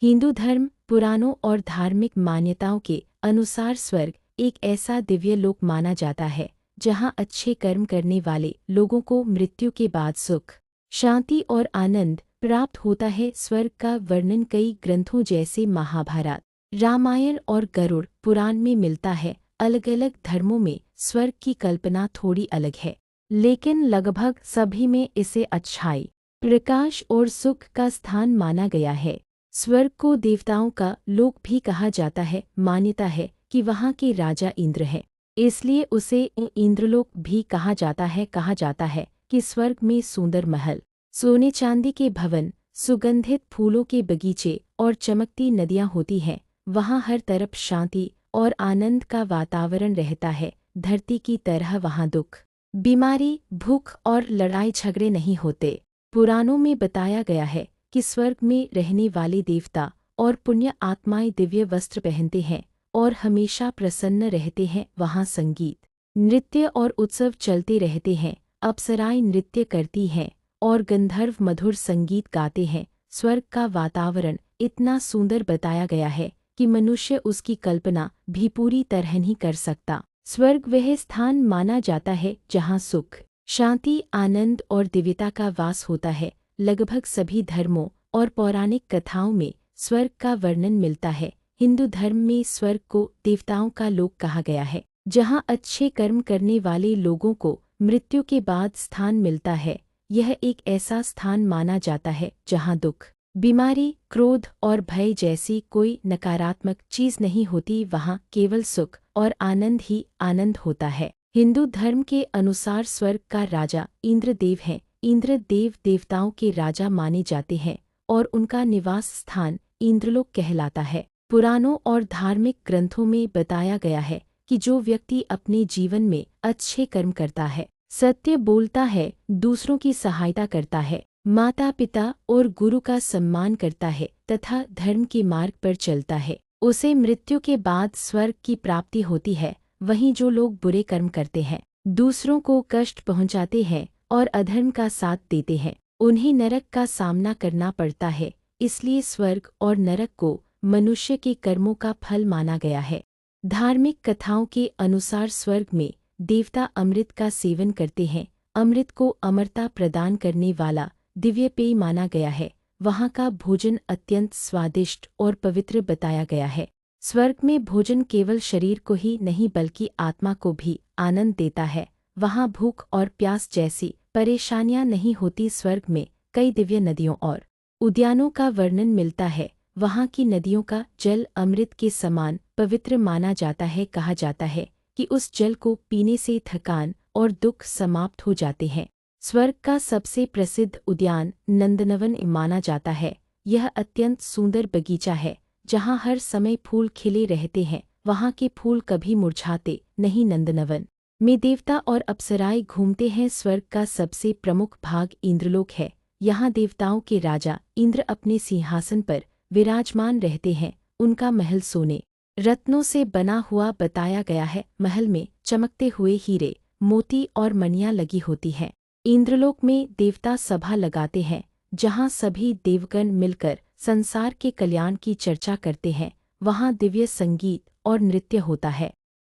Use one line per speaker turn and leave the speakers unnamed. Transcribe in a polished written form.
हिंदू धर्म, पुराणों और धार्मिक मान्यताओं के अनुसार स्वर्ग एक ऐसा दिव्य लोक माना जाता है जहां अच्छे कर्म करने वाले लोगों को मृत्यु के बाद सुख, शांति और आनंद प्राप्त होता है। स्वर्ग का वर्णन कई ग्रंथों जैसे महाभारत, रामायण और गरुड़ पुराण में मिलता है। अलग अलग धर्मों में स्वर्ग की कल्पना थोड़ी अलग है, लेकिन लगभग सभी में इसे अच्छाई, प्रकाश और सुख का स्थान माना गया है। स्वर्ग को देवताओं का लोक भी कहा जाता है। मान्यता है कि वहाँ के राजा इंद्र हैं, इसलिए उसे इंद्रलोक भी कहा जाता है। कहा जाता है कि स्वर्ग में सुंदर महल, सोने चांदी के भवन, सुगंधित फूलों के बगीचे और चमकती नदियाँ होती हैं। वहाँ हर तरफ शांति और आनंद का वातावरण रहता है। धरती की तरह वहाँ दुख, बीमारी, भूख और लड़ाई झगड़े नहीं होते। पुराणों में बताया गया है कि स्वर्ग में रहने वाले देवता और पुण्य आत्माएं दिव्य वस्त्र पहनते हैं और हमेशा प्रसन्न रहते हैं। वहाँ संगीत, नृत्य और उत्सव चलते रहते हैं। अप्सराएं नृत्य करती हैं और गंधर्व मधुर संगीत गाते हैं। स्वर्ग का वातावरण इतना सुंदर बताया गया है कि मनुष्य उसकी कल्पना भी पूरी तरह नहीं कर सकता। स्वर्ग वह स्थान माना जाता है जहाँ सुख, शांति, आनंद और दिव्यता का वास होता है। लगभग सभी धर्मों और पौराणिक कथाओं में स्वर्ग का वर्णन मिलता है। हिंदू धर्म में स्वर्ग को देवताओं का लोक कहा गया है, जहाँ अच्छे कर्म करने वाले लोगों को मृत्यु के बाद स्थान मिलता है। यह एक ऐसा स्थान माना जाता है जहाँ दुख, बीमारी, क्रोध और भय जैसी कोई नकारात्मक चीज नहीं होती। वहाँ केवल सुख और आनंद ही आनंद होता है। हिंदू धर्म के अनुसार स्वर्ग का राजा इंद्रदेव है। इंद्र देव देवताओं के राजा माने जाते हैं और उनका निवास स्थान इंद्रलोक कहलाता है। पुराणों और धार्मिक ग्रंथों में बताया गया है कि जो व्यक्ति अपने जीवन में अच्छे कर्म करता है, सत्य बोलता है, दूसरों की सहायता करता है, माता पिता और गुरु का सम्मान करता है तथा धर्म के मार्ग पर चलता है, उसे मृत्यु के बाद स्वर्ग की प्राप्ति होती है। वहीं जो लोग बुरे कर्म करते हैं, दूसरों को कष्ट पहुंचाते हैं और अधर्म का साथ देते हैं, उन्हें नरक का सामना करना पड़ता है। इसलिए स्वर्ग और नरक को मनुष्य के कर्मों का फल माना गया है। धार्मिक कथाओं के अनुसार स्वर्ग में देवता अमृत का सेवन करते हैं। अमृत को अमरता प्रदान करने वाला दिव्य पेय माना गया है। वहाँ का भोजन अत्यंत स्वादिष्ट और पवित्र बताया गया है। स्वर्ग में भोजन केवल शरीर को ही नहीं बल्कि आत्मा को भी आनंद देता है। वहाँ भूख और प्यास जैसी परेशानियां नहीं होती। स्वर्ग में कई दिव्य नदियों और उद्यानों का वर्णन मिलता है। वहाँ की नदियों का जल अमृत के समान पवित्र माना जाता है। कहा जाता है कि उस जल को पीने से थकान और दुख समाप्त हो जाते हैं। स्वर्ग का सबसे प्रसिद्ध उद्यान नंदनवन माना जाता है। यह अत्यंत सुंदर बगीचा है जहाँ हर समय फूल खिले रहते हैं। वहाँ के फूल कभी मुरझाते नहीं। नंदनवन में देवता और अप्सराएं घूमते हैं। स्वर्ग का सबसे प्रमुख भाग इंद्रलोक है। यहाँ देवताओं के राजा इंद्र अपने सिंहासन पर विराजमान रहते हैं। उनका महल सोने, रत्नों से बना हुआ बताया गया है। महल में चमकते हुए हीरे, मोती और मणियां लगी होती हैं। इंद्रलोक में देवता सभा लगाते हैं जहाँ सभी देवगण मिलकर संसार के कल्याण की चर्चा करते हैं। वहाँ दिव्य संगीत और नृत्य होता है।